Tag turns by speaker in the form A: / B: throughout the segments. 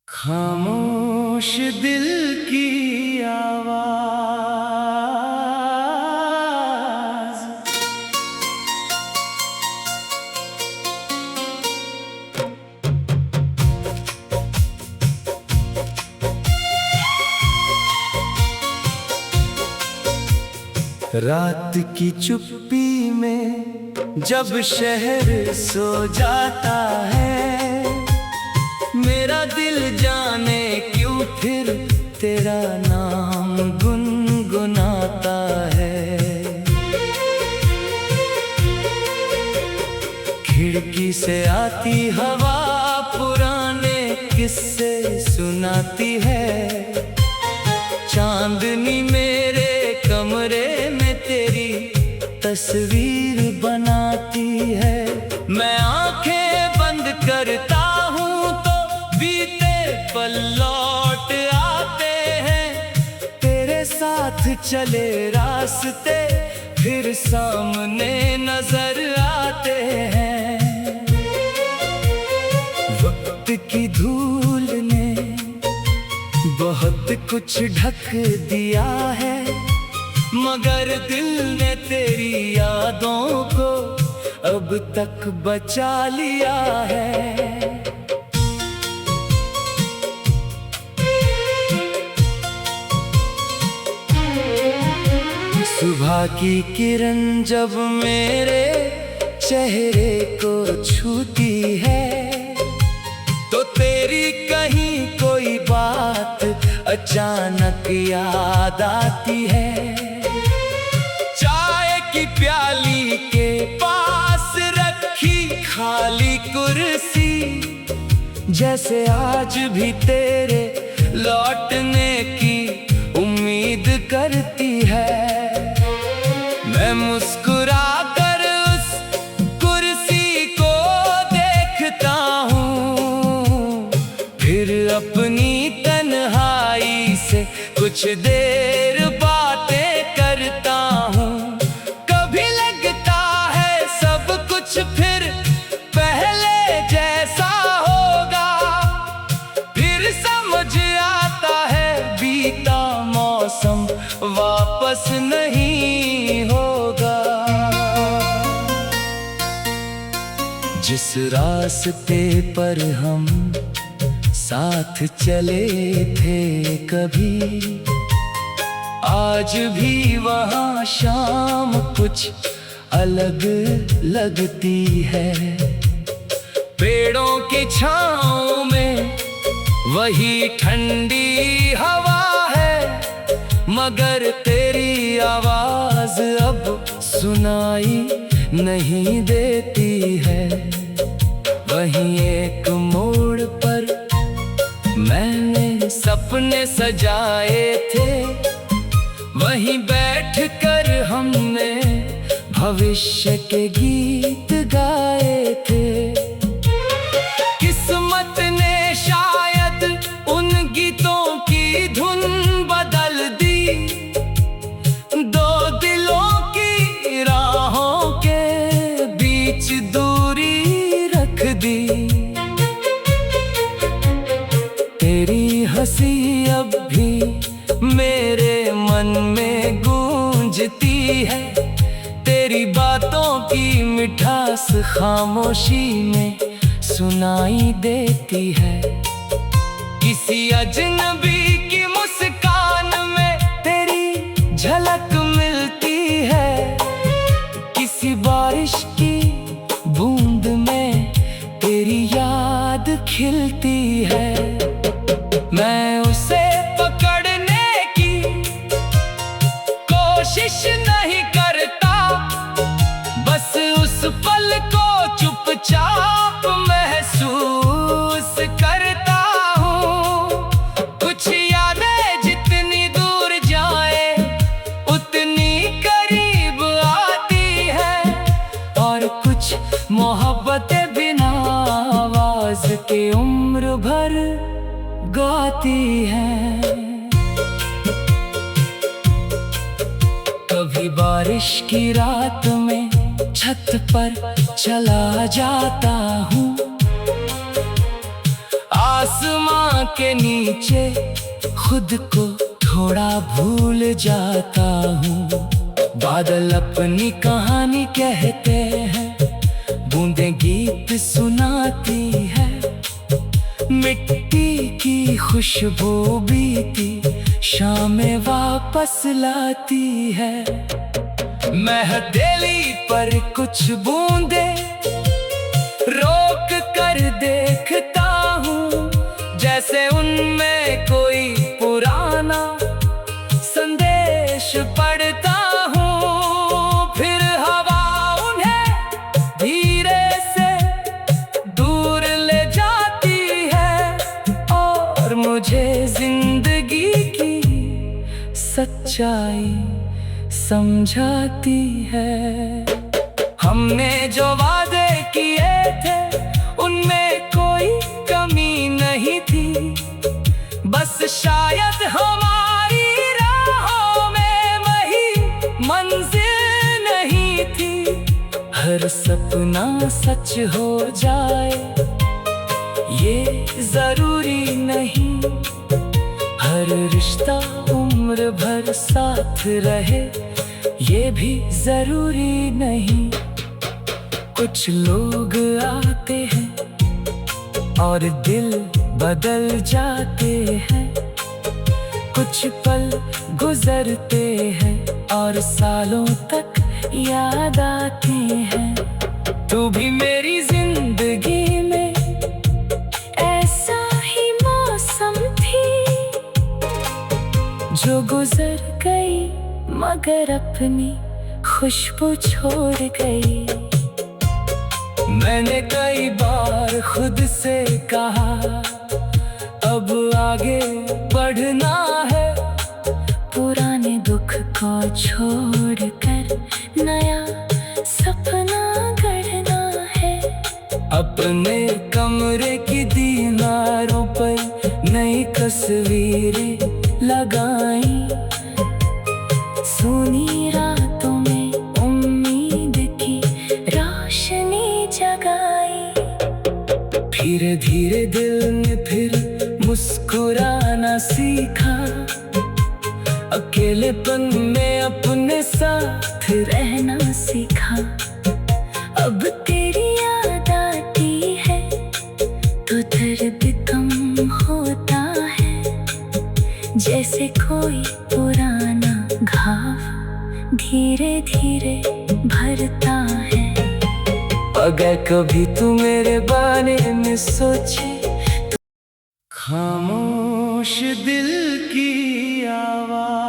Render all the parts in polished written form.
A: खामोश दिल की आवाज। रात की चुप्पी में जब शहर सो जाता है, मेरा दिल जाने क्यों फिर तेरा नाम गुनगुनाता है। खिड़की से आती हवा पुराने किस्से सुनाती है। चांदनी मेरे कमरे में तेरी तस्वीर बनाती है। मैं आंखें बंद करता हूँ तो बीते पल लौट आते हैं। तेरे साथ चले रास्ते फिर सामने नजर आते हैं। वक्त की धूल ने बहुत कुछ ढक दिया है, मगर दिल ने तेरी यादों को अब तक बचा लिया है। सुबह की किरण जब मेरे चेहरे को छूती है, तो तेरी कहीं कोई बात अचानक याद आती है। चाय की प्याली के पास रखी खाली कुर्सी, जैसे आज भी तेरे लौटने की उम्मीद करती है। मैं मुस्कुरा कर उस कुर्सी को देखता हूँ, फिर अपनी तन्हाई से कुछ देर बातें करता हूँ। कभी लगता है सब कुछ फिर पहले जैसा होगा, फिर समझ आता है बीता मौसम वापस नहीं होगा। जिस रास्ते पर हम साथ चले थे कभी, आज भी वहाँ शाम कुछ अलग लगती है। पेड़ों की छाँव में वही ठंडी हवा है, मगर तेरी आवाज अब सुनाई नहीं देती है। वहीं एक मोड़ पर मैंने सपने सजाए थे, वहीं बैठकर हमने भविष्य के गीत गाए थे। किस्मत ने शायद उन गीतों की धुन बदल दी, दो दिलों की राहों के बीच दूरी रख दी। तेरी हंसी अब भी मेरे मन में गूंजती है। तेरी बातों की मिठास खामोशी में सुनाई देती है। किसी अजनबी की मुस्कान में तेरी झलक मिलती है, किसी बारिश की बूंद में तेरी याद खिलती है। मैं उसे पकड़ने की कोशिश नहीं करता, बस उस पल को चुपचाप महसूस करता हूँ। कुछ यादें जितनी दूर जाए उतनी करीब आती है, और कुछ मोहब्बतें बिना आवाज के उम्र भर गाती हैं। कभी बारिश की रात में छत पर चला जाता हूँ, आसमां आसमां के नीचे खुद को थोड़ा भूल जाता हूँ। बादल अपनी कहानी कहते हैं, बूंदें गीत सुनाती है, मिट्टी की खुशबू बीती शामें वापस लाती है। मैं हथेली पर कुछ बूंदे रोक कर देखता हूँ, जैसे उनमें कोई पुराना संदेश पढ़ता हूँ। फिर हवा उन्हें धीरे से दूर ले जाती है और मुझे जिंदगी की सच्चाई समझाती है। हमने जो वादे किए थे उनमें कोई कमी नहीं थी, बस शायद हमारी राहों में वही मंजिल नहीं थी। हर सपना सच हो जाए ये जरूरी नहीं, हर रिश्ता उम्र भर साथ रहे ये भी जरूरी नहीं। कुछ लोग आते हैं और दिल बदल जाते हैं, कुछ पल गुजरते हैं और सालों तक याद आते हैं। तू भी मेरी जिंदगी में ऐसा ही मौसम थी जो गुजर गई मगर अपनी खुशबू छोड़ गई। मैंने कई बार खुद से कहा अब आगे बढ़ना है, पुराने दुख को छोड़कर नया सपना गढ़ना है। अपने कमरे की दीवारों पर नई तस्वीरें लगाई, सुनी रातों में उम्मीद की रोशनी जगाई। धीरे धीरे दिल ने फिर मुस्कुराना सीखा, अकेलेपन में अपने साथ रहना सीखा। अब तेरी याद आती है तो दर्द कम होता है, जैसे कोई पुराना घाव धीरे धीरे भरता है। अगर कभी तू मेरे बारे में सोचे, खामोश दिल की आवाज।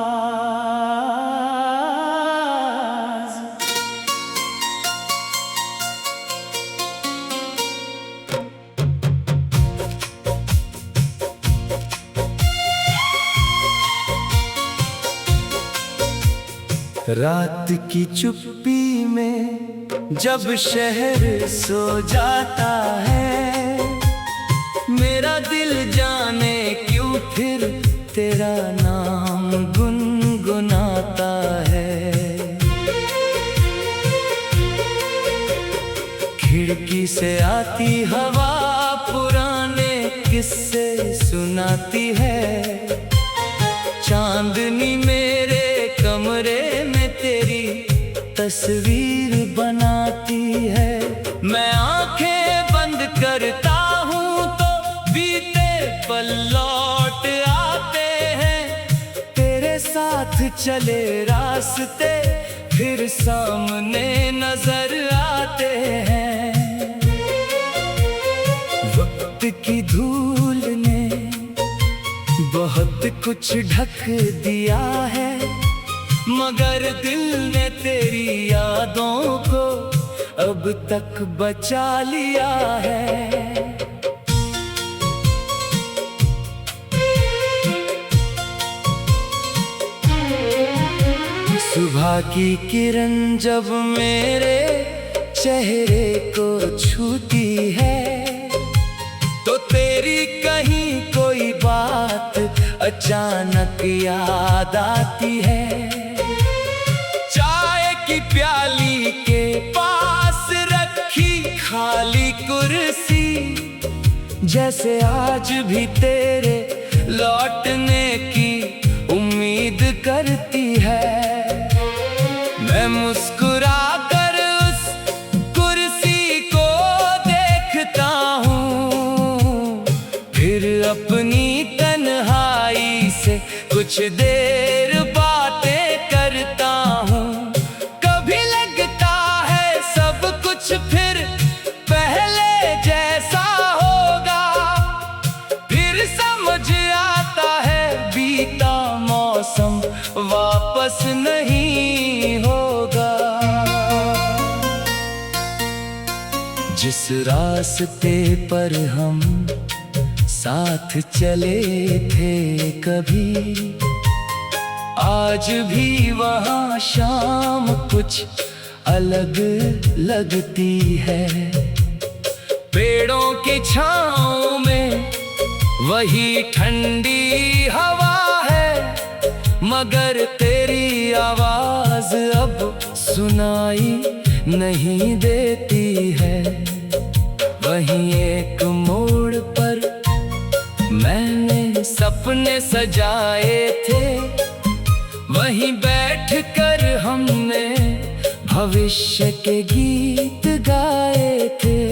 A: रात की चुप्पी में जब शहर सो जाता है, मेरा दिल जाने क्यों फिर तेरा नाम गुनगुनाता है। खिड़की से आती हवा पुराने किस्से सुनाती है, चांदनी मेरे कमरे में तेरी तस्वीर बनाती है। मैं आंखें बंद करता हूँ तो बीते पल लौट आते हैं, तेरे साथ चले रास्ते फिर सामने नजर आते हैं। वक्त की धूल ने बहुत कुछ ढक दिया है, मगर दिल ने तेरी यादों को अब तक बचा लिया है। सुबह की किरण जब मेरे चेहरे को छूती है, तो तेरी कहीं कोई बात अचानक याद आती है। चाय की प्याली के पास रखी खाली कुर्सी जैसे आज भी तेरे लौटने की उम्मीद करती है। मैं मुस्कुरा कर उस कुर्सी को देखता हूँ, फिर अपनी तन्हाई से कुछ देर बातें करता हूँ। कभी लगता है सब कुछ फिर पहले जैसा होगा, फिर समझ आता है बीता मौसम वापस नहीं होगा। जिस रास्ते पर हम साथ चले थे कभी, आज भी वहाँ शाम कुछ अलग लगती है। पेड़ों की छाँव में वही ठंडी हवा है, मगर तेरी आवाज अब सुनाई नहीं देती है। वहीं एक मोड़ पर मैंने सपने सजाए थे, वहीं बैठकर हमने भविष्य के गीत गाए थे।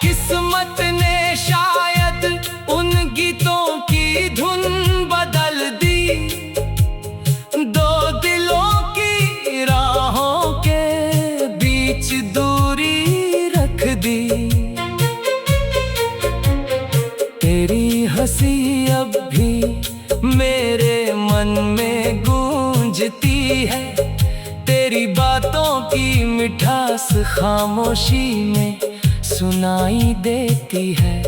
A: किस्मत ने शायद उन गीतों की धुन बदल दी, दो दिलों की राहों के बीच दूरी रख दी। तेरी हंसी अब भी मेरे मन में गूंजती है, तेरी बातों की मिठास खामोशी में सुनाई देती है।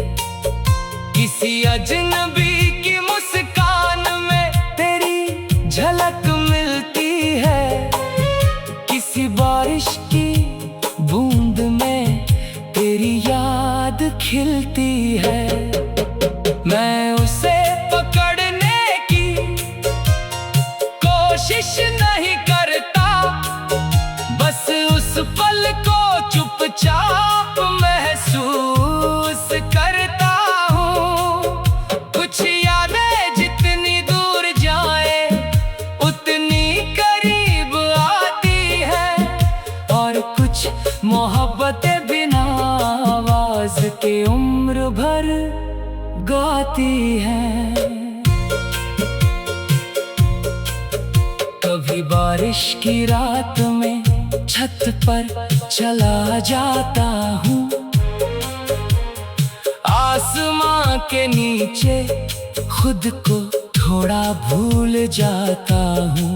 A: किसी अजनबी की मुस्कान में तेरी झलक मिलती है, किसी बारिश की बूंद में तेरी याद खिलती है। मैं उसे पकड़ने की कोशिश नहीं करता, बस उस पल को चुपचाप महसूस करता हूँ। कुछ यादें जितनी दूर जाए उतनी करीब आती है, और कुछ मोहब्बतें बिना आवाज के उम्र भर गाती है। कभी बारिश की रात में छत पर चला जाता हूँ, आसमां के नीचे खुद को थोड़ा भूल जाता हूँ।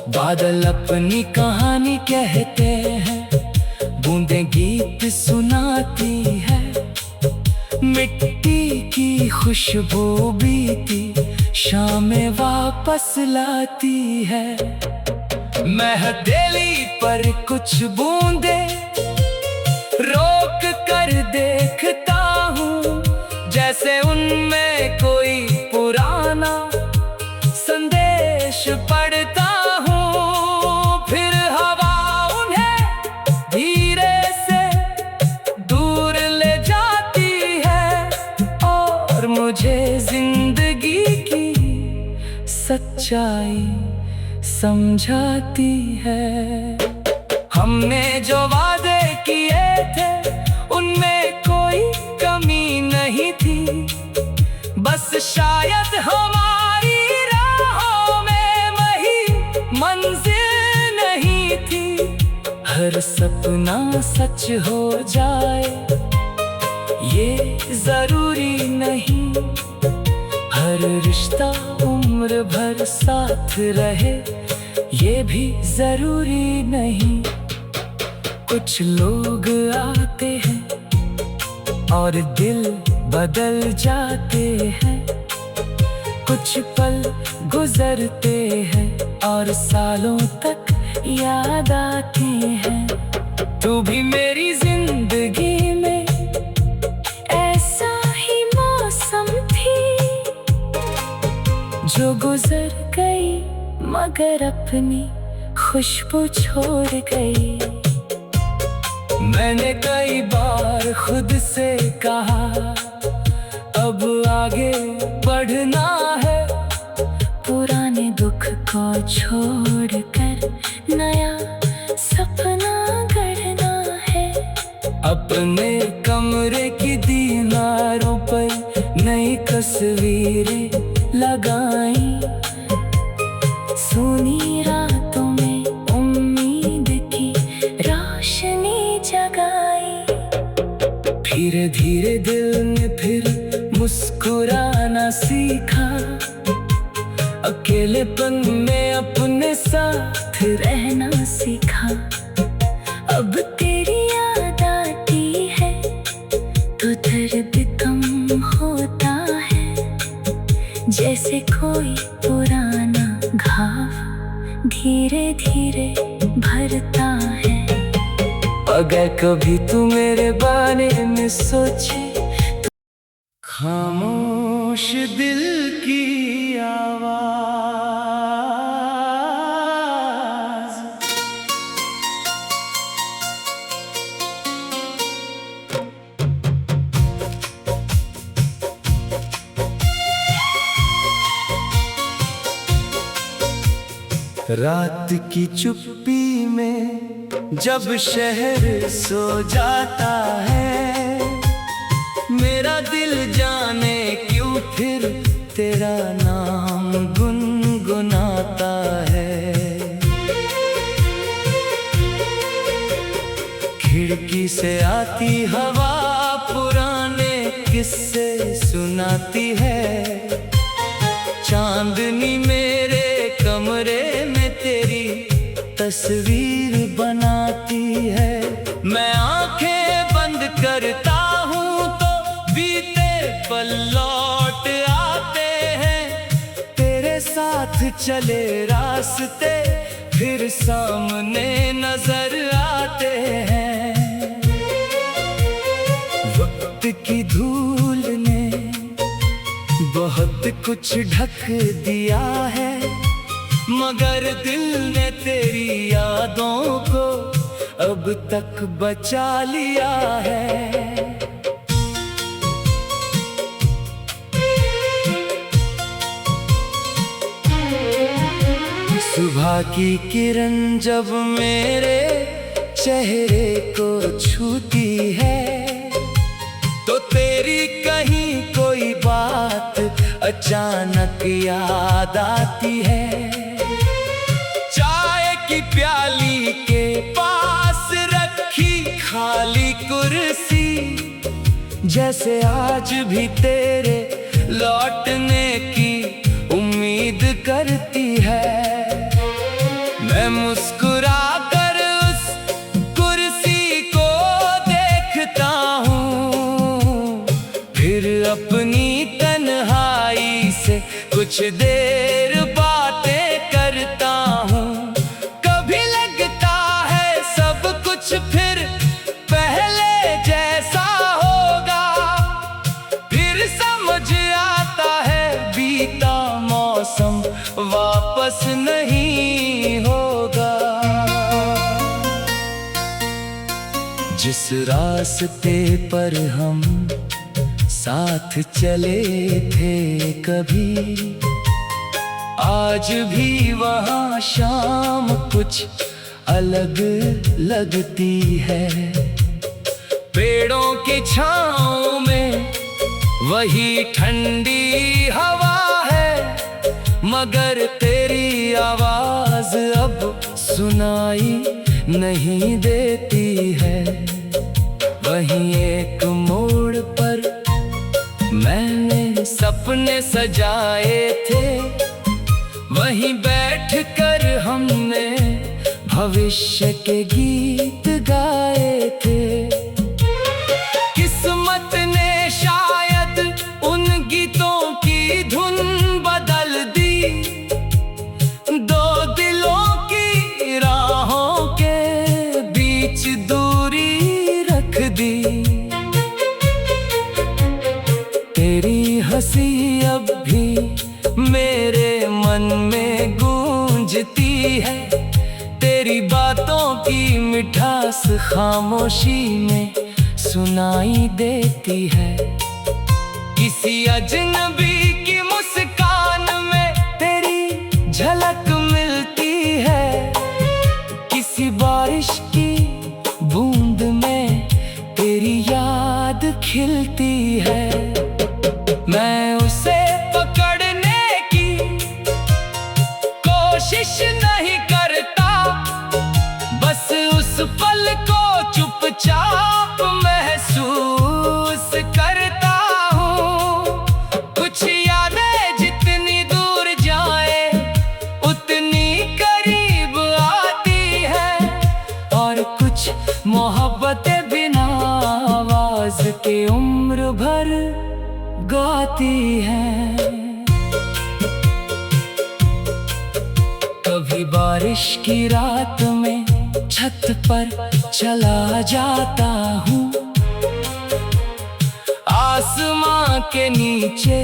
A: बादल अपनी कहानी कहते हैं, बूंदें गीत सुनाती है, मिट्टी की खुशबू बीती शामें वापस लाती है। मैं हथेली पर कुछ बूंदे रोक कर देखता हूँ, जैसे उनमें कोई पुराना संदेश पढ़ता हूँ। फिर हवा उन्हें धीरे से दूर ले जाती है, और मुझे जिंदगी की सच्चाई समझाती है। हमने जो वादे किए थे उनमें कोई कमी नहीं थी, बस शायद हमारी राहों में वही मंजिल नहीं थी। हर सपना सच हो जाए ये जरूरी नहीं, हर रिश्ता उम्र भर साथ रहे ये भी जरूरी नहीं। कुछ लोग आते हैं और दिल बदल जाते हैं, कुछ पल गुजरते हैं और सालों तक याद आती हैं। तू भी मेरी जिंदगी में ऐसा ही मौसम थी, जो गुजर गई मगर अपनी खुशबू छोड़ गई। मैंने कई बार खुद से कहा अब आगे बढ़ना है,
B: पुराने दुख को छोड़कर नया सपना गढ़ना है।
A: अपने कमरे की दीवारों पर नई तस्वीरें लगाई,
B: सोनी रातों में उम्मीद की रोशनी जगाई।
A: धीरे धीरे दिल ने फिर मुस्कुराना सीखा, अकेलेपन में अपने साथ
B: रहना सीखा। अब तेरी याद आती है तो दर्द कम होता है, जैसे कोई पुराना घाव धीरे धीरे भरता है।
A: अगर कभी तू मेरे बारे में सोचे, खामोश दिल की आवाज। रात की चुप्पी में जब शहर सो जाता है, मेरा दिल जाने क्यों फिर तेरा नाम गुनगुनाता है। खिड़की से आती हवा पुराने किस्से सुनाती है, चांदनी मेरे कमरे में तेरी तस्वीर बनाती है। मैं आंखें बंद करता हूँ तो बीते पल लौट आते हैं, तेरे साथ चले रास्ते फिर सामने नजर आते हैं। वक्त की धूल ने बहुत कुछ ढक दिया है, मगर दिल ने तेरी यादों को अब तक बचा लिया है। सुबह की किरण जब मेरे चेहरे को छूती है, तो तेरी कहीं कोई बात अचानक याद आती है। चाय की प्याली के पास रखी खाली कुर्सी, जैसे आज भी तेरे लौटने की उम्मीद करती है। मैं मुस्कुरा कर उस कुर्सी को देखता हूँ, फिर अपनी तन्हाई से कुछ देर बातें करता हूँ। कभी लगता है सब कुछ फिर पहले जैसा होगा, फिर समझ आता है बीता मौसम वापस नहीं होगा। जिस रास्ते पर हम साथ चले थे कभी, आज भी वहाँ शाम कुछ अलग लगती है। पेड़ों की छाँव में वही ठंडी हवा है, मगर तेरी आवाज अब सुनाई नहीं देती है। वहीं एक मोड़ पर मैंने सपने सजाए थे, वहीं बैठकर हमने भविष्य के गीत गाए थे। किस्मत ने शायद उन गीतों की धुन बदल दी, दो दिलों की राहों के बीच दूरी रख दी। तेरी हंसी अब भी मेरे मन में गूंजती है, तेरी बातों की मिठास खामोशी में सुनाई देती है। किसी अजनबी की मुस्कान में तेरी झलक मिलती है। किसी बारिश की बूंद में तेरी याद खिलती है। मैं उसे पकड़ने की कोशिश नहीं करता, बस उस पल को चुपचाप महसूस करता हूँ। कुछ यादें जितनी दूर जाए उतनी करीब आती है, और कुछ मोहब्बतें बिना आवाज के उम्र भर गाती हैं। कभी बारिश की रात में छत पर चला जाता हूँ। आसमां के नीचे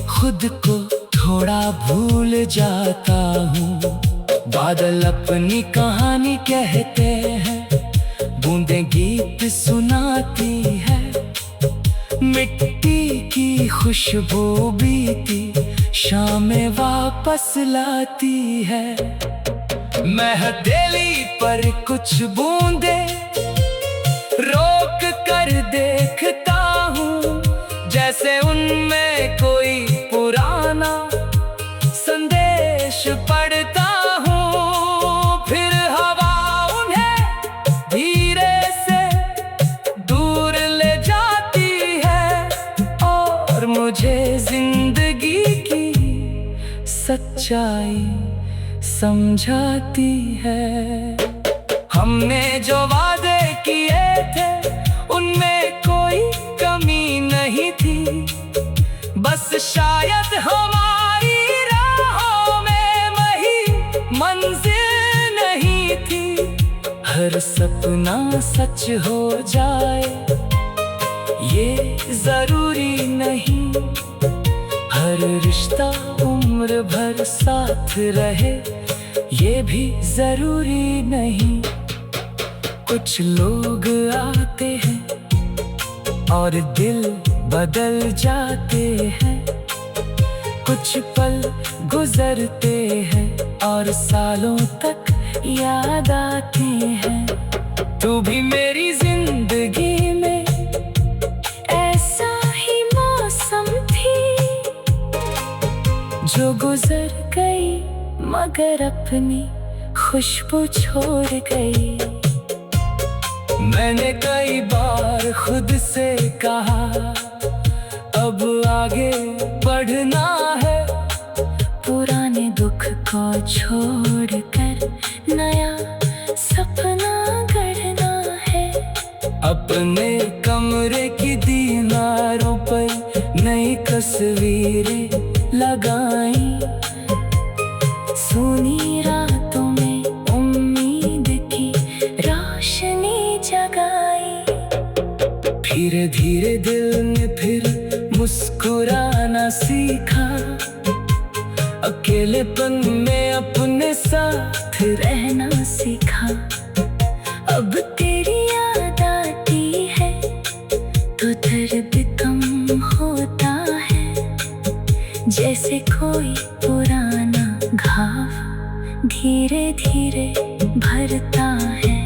A: खुद को थोड़ा भूल जाता हूँ। बादल अपनी कहानी कहते हैं, बूंदें गीत सुनाती है। मिट्टी की खुशबू बीती शामें वापस लाती है। मैं हथेली पर कुछ बूंदें रोक कर देखता हूँ, जैसे उनमें कोई पुराना संदेश पढ़ता हूँ। फिर हवा उन्हें धीरे से दूर ले जाती है, और मुझे जिंदगी की सच्चाई समझाती है। हमने जो वादे किए थे उनमें कोई कमी नहीं थी, बस शायद हमारी राहों में वही मंजिल नहीं थी। हर सपना सच हो जाए ये जरूरी नहीं, हर रिश्ता उम्र भर साथ रहे ये भी जरूरी नहीं। कुछ लोग आते हैं और दिल बदल जाते हैं, कुछ पल गुजरते हैं और सालों तक याद आते हैं। तू भी मेरी जिंदगी में ऐसा ही मौसम थी, जो गुजर गई मगर अपनी खुशबू छोड़ गई। मैंने कई बार खुद से कहा अब आगे बढ़ना है, पुराने दुख को छोड़कर नया सपना गढ़ना है। अपने कमरे की दीवारों पर नई तस्वीरें लगाई, सुनी रातों में उम्मीद की रोशनी जगाई। धीरे धीरे दिल ने फिर मुस्कुराना सीखा, अकेलेपन में अपने साथ रहना सीखा। अब तेरी याद आती है तो दर्द कम होता है, जैसे कोई पुराना घाव धीरे धीरे भरता है।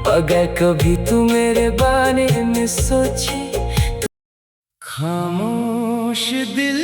A: अगर कभी तू मेरे बारे में सोचे, खामोश दिल